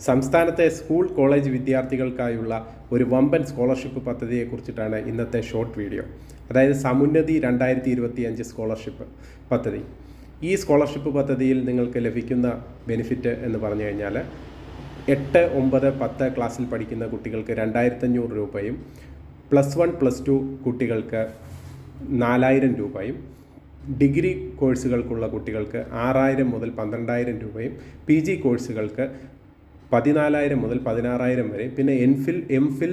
സംസ്ഥാനത്തെ school college വിദ്യാർത്ഥികൾക്കായുള്ള ഒരു വമ്പൻ സ്കോളർഷിപ്പ് പദ്ധതിയെക്കുറിച്ചിട്ടാണ് ഇന്നത്തെ ഷോർട്ട് വീഡിയോ. അതായത് സമുന്നതി 2025 സ്കോളർഷിപ്പ് പദ്ധതി. ഈ സ്കോളർഷിപ്പ് പദ്ധതിയിൽ നിങ്ങൾക്ക് ലഭിക്കുന്ന ബെനിഫിറ്റ് എന്ന് പറഞ്ഞു കഴിഞ്ഞാൽ 8, 9, 10 ക്ലാസ്സിൽ പഠിക്കുന്ന കുട്ടികൾക്ക് 2500 രൂപയും, +1, +2 കുട്ടികൾക്ക് 4000 രൂപയും, ഡിഗ്രി കോഴ്സുകൾക്കുള്ള കുട്ടികൾക്ക് 6000 മുതൽ 12000 രൂപയും, PG കോഴ്സുകൾക്ക് 14000 മുതൽ 16000 വരെ, പിന്നെ എംഫിൽ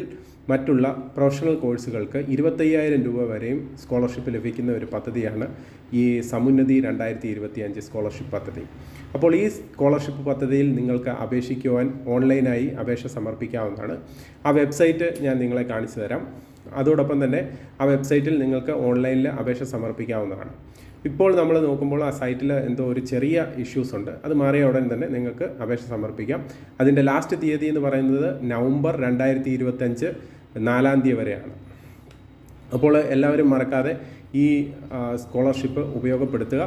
മറ്റുള്ള പ്രൊഫഷണൽ കോഴ്സുകൾക്ക് 25000 രൂപ വരെയും സ്കോളർഷിപ്പ് ലഭിക്കുന്ന ഒരു പദ്ധതിയാണ് ഈ സമുന്നതി 2025 സ്കോളർഷിപ്പ് പദ്ധതി. അപ്പോൾ ഈ സ്കോളർഷിപ്പ് പദ്ധതിയിൽ നിങ്ങൾക്ക് അപേക്ഷിക്കുവാൻ ഓൺലൈനായി അപേക്ഷ സമർപ്പിക്കാവുന്നതാണ്. ആ വെബ്സൈറ്റ് ഞാൻ നിങ്ങളെ കാണിച്ചു തരാം. അതോടൊപ്പം തന്നെ ആ വെബ്സൈറ്റിൽ നിങ്ങൾക്ക് ഓൺലൈനിൽ അപേക്ഷ സമർപ്പിക്കാവുന്നതാണ്. ഇപ്പോൾ നമ്മൾ നോക്കുമ്പോൾ ആ സൈറ്റിൽ എന്തോ ഒരു ചെറിയ ഇഷ്യൂസ് ഉണ്ട്. അത് മാറിയ ഉടൻ തന്നെ നിങ്ങൾക്ക് അപേക്ഷ സമർപ്പിക്കാം. അതിൻ്റെ ലാസ്റ്റ് തീയതി എന്ന് പറയുന്നത് നവംബർ 2025 4 തീയതി വരെയാണ്. അപ്പോൾ എല്ലാവരും മറക്കാതെ ഈ സ്കോളർഷിപ്പ് ഉപയോഗപ്പെടുത്തുക.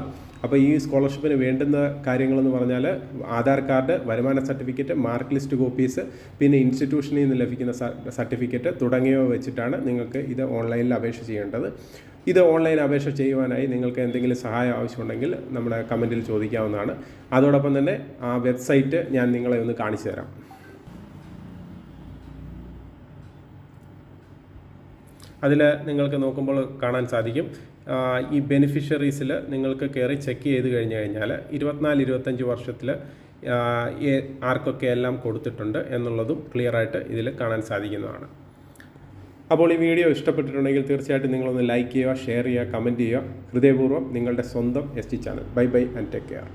അപ്പോൾ ഈ സ്കോളർഷിപ്പിന് വേണ്ടുന്ന കാര്യങ്ങളെന്ന് പറഞ്ഞാൽ ആധാർ കാർഡ്, വരുമാന സർട്ടിഫിക്കറ്റ്, മാർക്ക് ലിസ്റ്റ് കോപ്പീസ്, പിന്നെ ഇൻസ്റ്റിറ്റ്യൂഷനിൽ നിന്ന് ലഭിക്കുന്ന സർട്ടിഫിക്കറ്റ് തുടങ്ങിയവ വെച്ചിട്ടാണ് നിങ്ങൾക്ക് ഇത് ഓൺലൈനിൽ അപേക്ഷ ചെയ്യേണ്ടത്. ഇത് ഓൺലൈൻ അപേക്ഷ ചെയ്യുവാനായി നിങ്ങൾക്ക് എന്തെങ്കിലും സഹായം ആവശ്യമുണ്ടെങ്കിൽ നമ്മുടെ കമൻറ്റിൽ ചോദിക്കാവുന്നതാണ്. അതോടൊപ്പം തന്നെ ആ വെബ്സൈറ്റ് ഞാൻ നിങ്ങളെ ഒന്ന് കാണിച്ചു തരാം. അതിൽ നിങ്ങൾക്ക് നോക്കുമ്പോൾ കാണാൻ സാധിക്കും, ഈ ബെനിഫിഷ്യറീസിൽ നിങ്ങൾക്ക് കയറി ചെക്ക് ചെയ്ത് കഴിഞ്ഞാൽ 24-25 വർഷത്തിൽ ആർക്കൊക്കെ എല്ലാം കൊടുത്തിട്ടുണ്ട് എന്നുള്ളതും ക്ലിയറായിട്ട് ഇതിൽ കാണാൻ സാധിക്കുന്നതാണ്. അപ്പോൾ ഈ വീഡിയോ ഇഷ്ടപ്പെട്ടിട്ടുണ്ടെങ്കിൽ തീർച്ചയായിട്ടും നിങ്ങളൊന്ന് ലൈക്ക് ചെയ്യുക, ഷെയർ ചെയ്യുക, കമൻറ്റ് ചെയ്യുക. ഹൃദയപൂർവ്വം നിങ്ങളുടെ സ്വന്തം ST channel. Bye and take care.